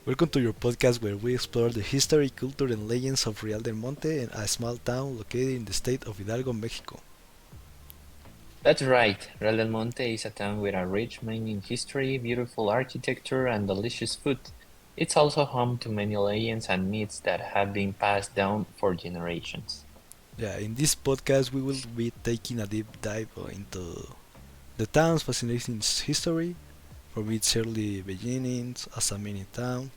Welcome to your podcast where we explore the history, culture, and legends of Real del Monte, a small town located in the state of Hidalgo, Mexico. That's right. Real del Monte is a town with a rich mining history, beautiful architecture, and delicious food. It's also home to many legends and myths that have been passed down for generations. Yeah, in this podcast, we will be taking a deep dive into the town's fascinating history, from its early beginnings as a mini town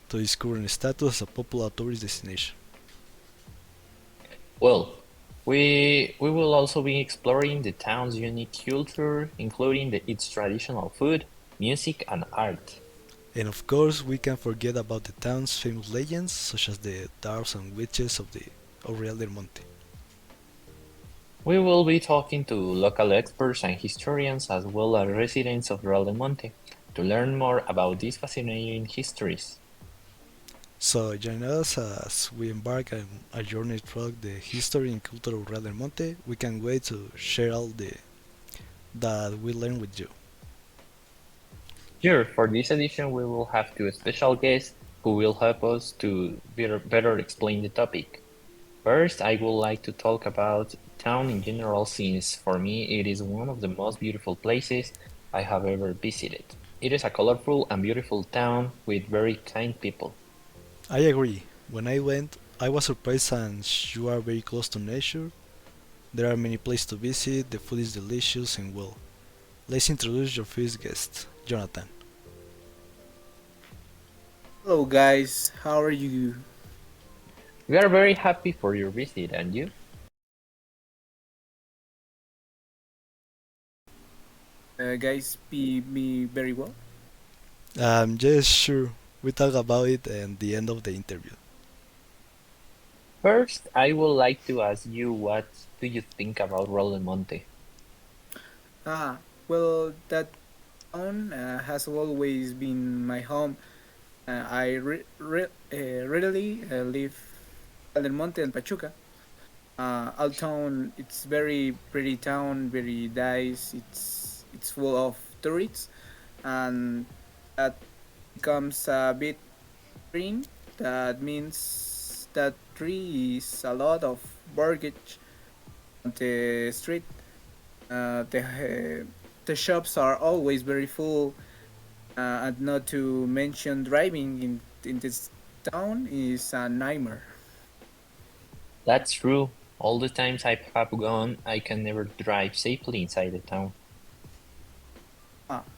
to its current status as a popular tourist destination. Well, we will also be exploring the town's unique culture, including its traditional food, music, and art. And of course, we can't forget about the town's famous legends, such as the dwarfs and witches of Real del Monte. We will be talking to local experts and historians as well as residents of Real del Monte to learn more about these fascinating histories. So join us as we embark on a journey through the history and culture of Real del Monte. We can't wait to share all the that we learn with you. Sure, for this edition we will have two special guests who will help us to better explain the topic. First, I would like to talk about town in general since for me it is one of the most beautiful places I have ever visited. It is a colorful and beautiful town with very kind people. I agree. When I went, I was surprised since you are very close to nature. There are many places to visit, the food is delicious and well. Let's introduce your first guest, Jonathan. Hello guys, how are you? We are very happy for your visit, and you? Guys, be me very well. Yes, sure. We talk about it at the end of the interview. First, I would like to ask you what do you think about Roland Monte? That town has always been my home. I really live in Del Monte and Pachuca. Our town, it's very pretty town, very nice. It's full of tourists, and that becomes a bit green. That means that tree is a lot of mortgage on the street. The shops are always very full, and not to mention driving in this town is a nightmare. That's true. All the times I have gone, I can never drive safely inside the town.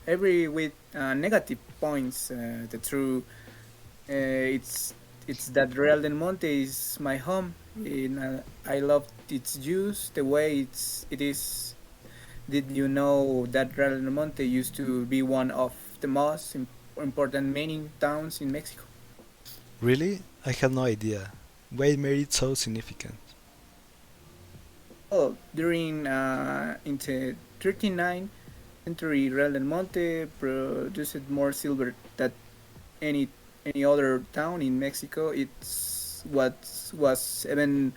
Every with negative points, the true it's that Real del Monte is my home. I love its juice, the way it is. Did you know that Real del Monte used to be one of the most important mining towns in Mexico? Really? I had no idea. Why made it so significant? Well, during in the 39th century, Real del Monte produced more silver than any any other town in Mexico. It's what was even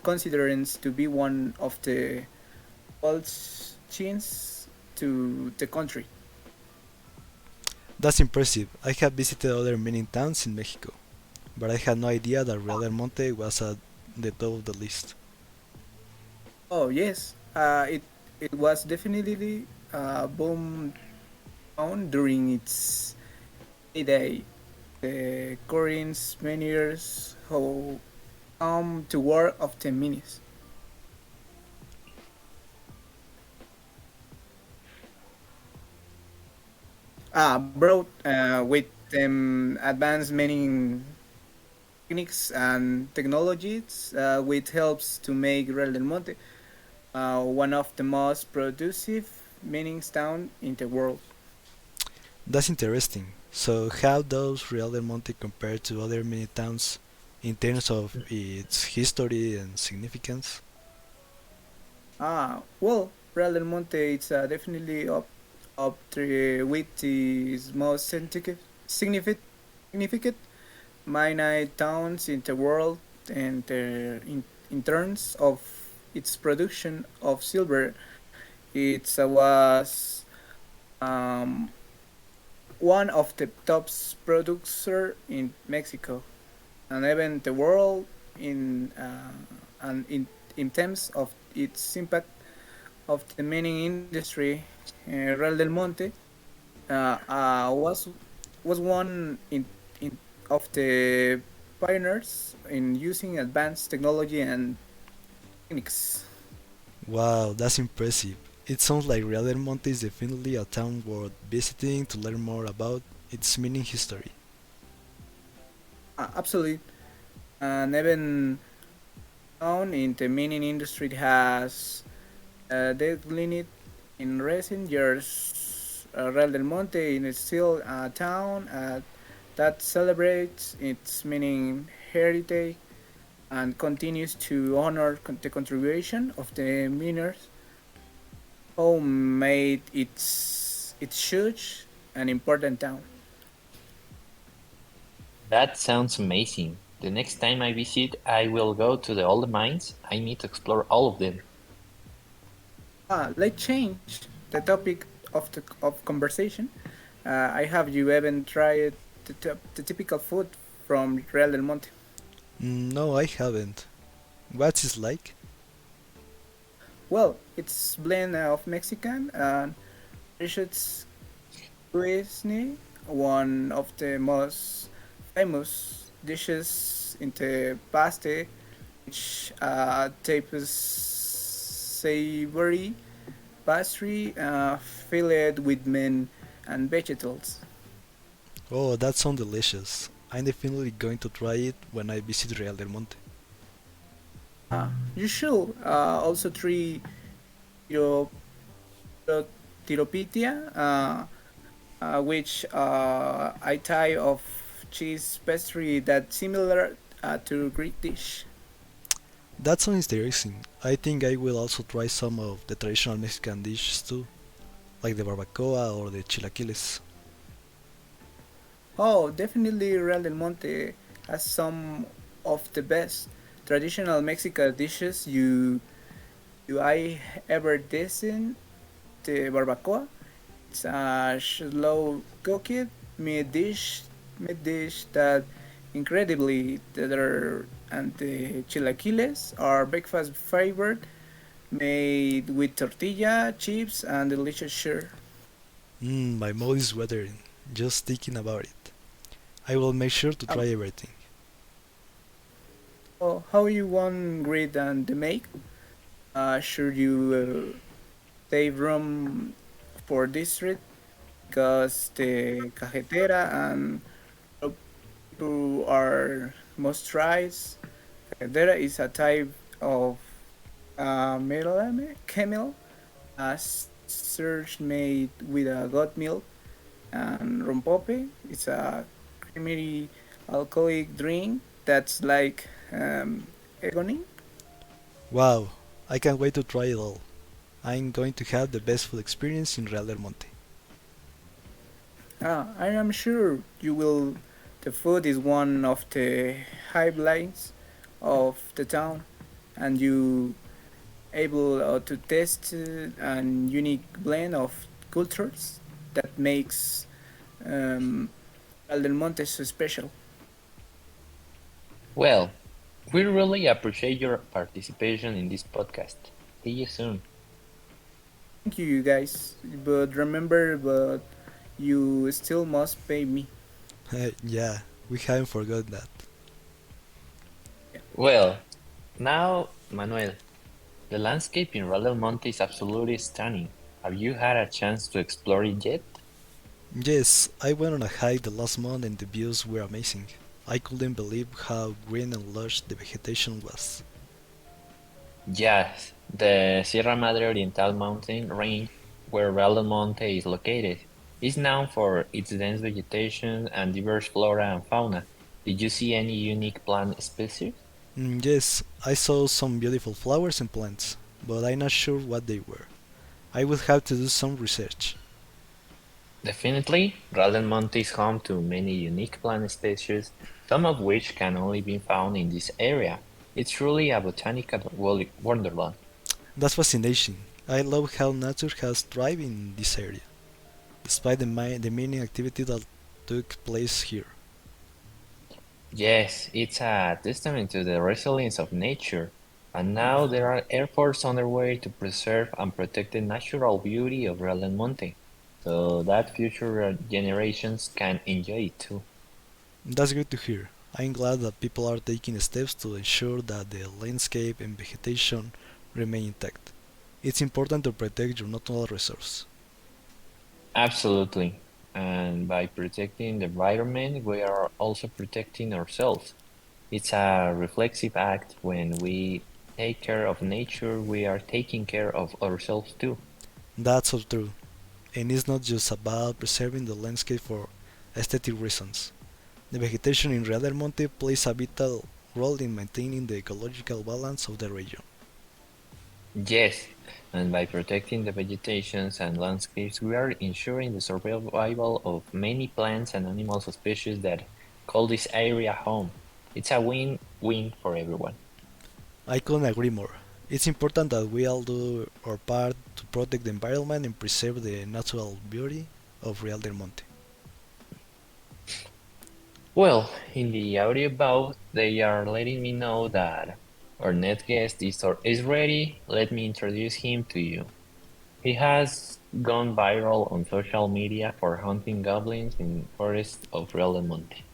considered to be one of the oldest chains to the country. That's impressive. I have visited other mining towns in Mexico, but I had no idea that Real del Monte was at the top of the list. Oh yes, it was definitely a boom town during its heyday. The Koreans many years who come to war of the minis. Brought with them advanced mining techniques and technologies, which helps to make Real del Monte one of the most productive mining towns in the world. That's interesting. So, how does Real del Monte compare to other mini towns in terms of its history and significance? Real del Monte is definitely up with its most significant mine towns in the world, and in terms of its production of silver, it was um, one of the top producer in Mexico, and even the world in and in terms of its impact of the mining industry. Real del Monte was one in of the pioneers in using advanced technology and techniques. Wow, that's impressive. It sounds like Real del Monte is definitely a town worth visiting to learn more about its mining history. Absolutely, and even known in the mining industry has declined in recent years. Real del Monte is still a town that celebrates its mining heritage and continues to honor the contribution of the miners who made its huge and important town. That sounds amazing. The next time I visit, I will go to the old mines. I need to explore all of them. Let's change the topic of conversation. I have you even tried the typical food from Real del Monte? No, I haven't. What's it like? Well, it's blend of Mexican and Richard's cuisine, one of the most famous dishes in the pasta, which tapes savory pastry filled with meat and vegetables. Oh, that sounds delicious. I'm definitely going to try it when I visit Real del Monte. You should also try your tiropitia, which I type of cheese pastry that's similar to Greek dish. That sounds interesting. I think I will also try some of the traditional Mexican dishes too, like the barbacoa or the chilaquiles. Oh, definitely Real del Monte has some of the best traditional Mexican dishes you I ever tasted. The barbacoa. It's a slow cooked meat dish that incredibly tender, and the chilaquiles are breakfast favorite made with tortilla, chips, and delicious sugar. My mouth is watering just thinking about it. I will make sure to try Um, everything. how you want great and the make? Should you save room for district because the cajetera and people are most tries. Cajetera is a type of camel, a surge made with a goat milk, and rompope. It's a creamy alcoholic drink that's like agony. Wow, I can't wait to try it all. I'm going to have the best food experience in Real del Monte. I am sure you will. The food is one of the highlights of the town, and you able to test an unique blend of cultures that makes um, El del Monte so special. Well, we really appreciate your participation in this podcast. See you soon. Thank you, guys. But remember, but you still must pay me. Yeah, we haven't forgot that. Yeah. Well, now, Manuel, the landscape in Royal Monte is absolutely stunning. Have you had a chance to explore it yet? Yes, I went on a hike the last month and the views were amazing. I couldn't believe how green and lush the vegetation was. Yes, the Sierra Madre Oriental mountain range where Royal Monte is located is known for its dense vegetation and diverse flora and fauna. Did you see any unique plant species? Yes, I saw some beautiful flowers and plants, but I'm not sure what they were. I will have to do some research. Definitely, Royal Monte is home to many unique plant species, some of which can only be found in this area. It's truly a botanical wonderland. That's fascinating. I love how nature has thrived in this area. despite the many activity that took place here. Yes, it's a testament to the resilience of nature. And now there are efforts underway to preserve and protect the natural beauty of Real Monte, so that future generations can enjoy it too. That's good to hear. I'm glad that people are taking steps to ensure that the landscape and vegetation remain intact. It's important to protect your natural resource. Absolutely. And by protecting the environment, we are also protecting ourselves. It's a reflexive act. When we take care of nature, we are taking care of ourselves too. That's so true. And it's not just about preserving the landscape for aesthetic reasons. The vegetation in Real del Monte plays a vital role in maintaining the ecological balance of the region. Yes, and by protecting the vegetations and landscapes, we are ensuring the survival of many plants and animal species that call this area home. It's a win-win for everyone. I couldn't agree more. It's important that we all do our part to protect the environment and preserve the natural beauty of Real del Monte. Well, in the audio booth, they are letting me know that our next guest is ready. Let me introduce him to you. He has gone viral on social media for hunting goblins in forests of Real Monte.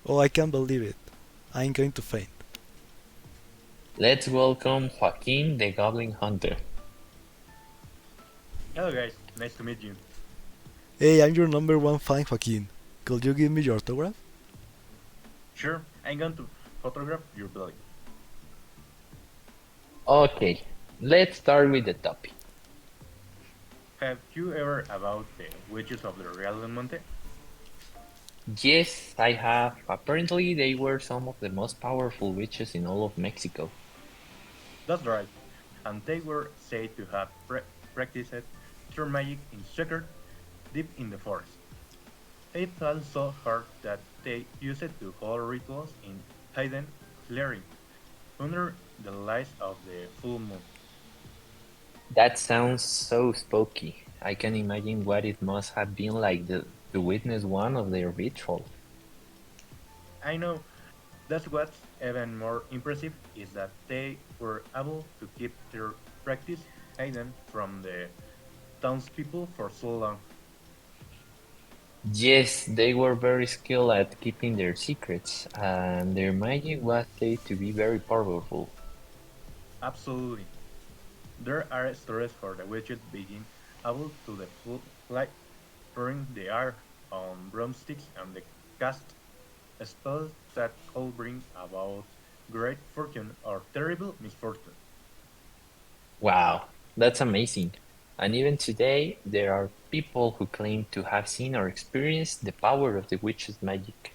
Oh, I can't believe it. I'm going to faint. Let's welcome Joaquin the Goblin Hunter. Hello guys, nice to meet you. Hey, I'm your number one fan, Joaquin. Could you give me your autograph? Sure, I'm going to photograph your belly. Okay, let's start with the topic. Have you ever about the witches of the Real del Monte? Yes, I have. Apparently, they were some of the most powerful witches in all of Mexico. That's right, and they were said to have practiced their magic in secret deep in the forest. It's also heard that they used it to hold rituals in hidden clearing under the lights of the full moon. That sounds so spooky. I can imagine what it must have been like to witness one of their rituals. I know that's what's even more impressive is that they were able to keep their practice hidden from the townspeople for so long. Yes, they were very skilled at keeping their secrets, and their magic was said to be very powerful. Absolutely. There are stories for the witches being able to the full light pouring the air on broomsticks and the cast spells that could bring about great fortune or terrible misfortune. Wow, that's amazing. And even today, there are people who claim to have seen or experienced the power of the witch's magic.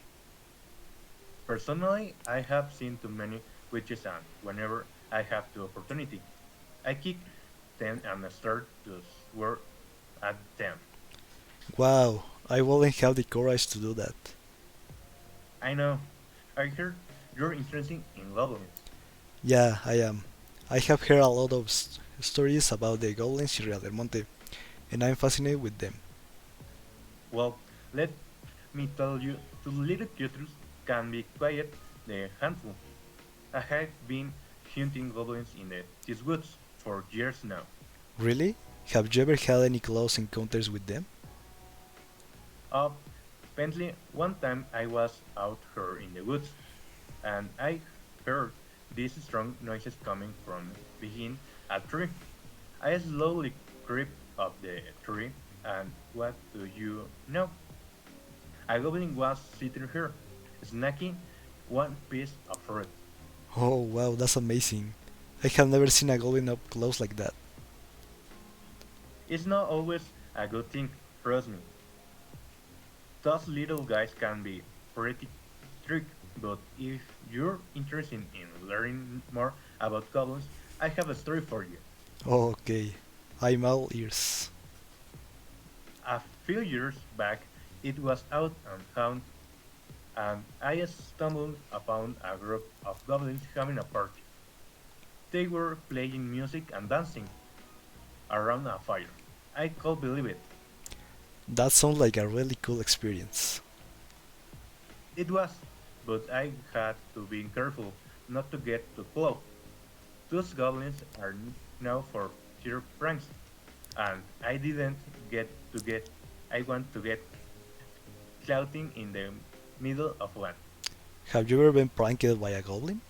Personally, I have seen too many witches and whenever I have the opportunity, I kick them and start to swear at them. Wow, I wouldn't have the courage to do that. I know. I heard you're interested in goblins. Yeah, I am. I have heard a lot of stories about the goblins in Real del Monte, and I'm fascinated with them. Well, let me tell you, two little creatures can be quite the handful. I have been hunting goblins in these woods for years now. Really? Have you ever had any close encounters with them? Apparently, one time I was out here in the woods and I heard these strong noises coming from behind a tree. I slowly crept up the tree, and what do you know? A goblin was sitting here, snacking one piece of fruit. Oh wow, that's amazing. I have never seen a goblin up close like that. It's not always a good thing, trust me. Those little guys can be pretty tricky, but if you're interested in learning more about goblins, I have a story for you. Oh, okay, I'm all ears. A few years back, it was out on hunt, and I stumbled upon a group of goblins having a party. They were playing music and dancing around a fire. I can't believe it. That sounds like a really cool experience. It was, but I had to be careful not to get too close. Those goblins are now for sheer pranks, and I didn't get. I want to get shouting in the middle of one. Have you ever been pranked by a goblin?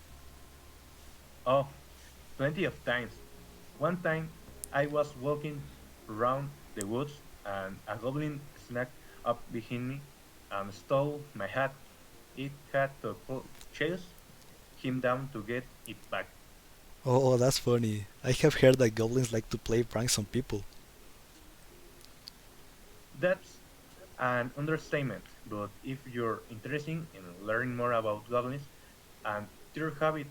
Oh, plenty of times. One time I was walking around the woods and a goblin snuck up behind me and stole my hat. It had to chase him down to get it back. Oh, that's funny. I have heard that goblins like to play pranks on people. That's an understatement, but if you're interested in learning more about goblins and their habits,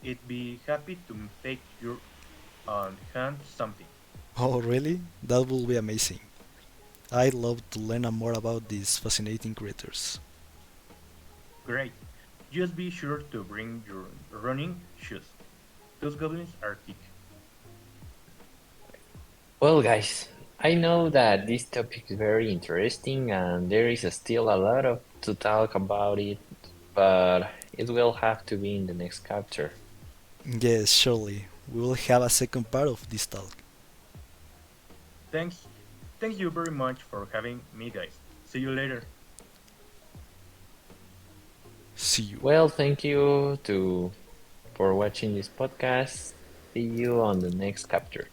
I'd be happy to take your on hand something. Oh, really? That will be amazing. I'd love to learn more about these fascinating creatures. Great. Just be sure to bring your running shoes. Those goblins are thick. Well, guys, I know that this topic is very interesting and there is still a lot of to talk about it, but it will have to be in the next chapter. Yes, surely. We will have a second part of this talk. Thanks. Thank you very much for having me, guys. See you later. See you. Well, thank you to for watching this podcast. See you on the next chapter.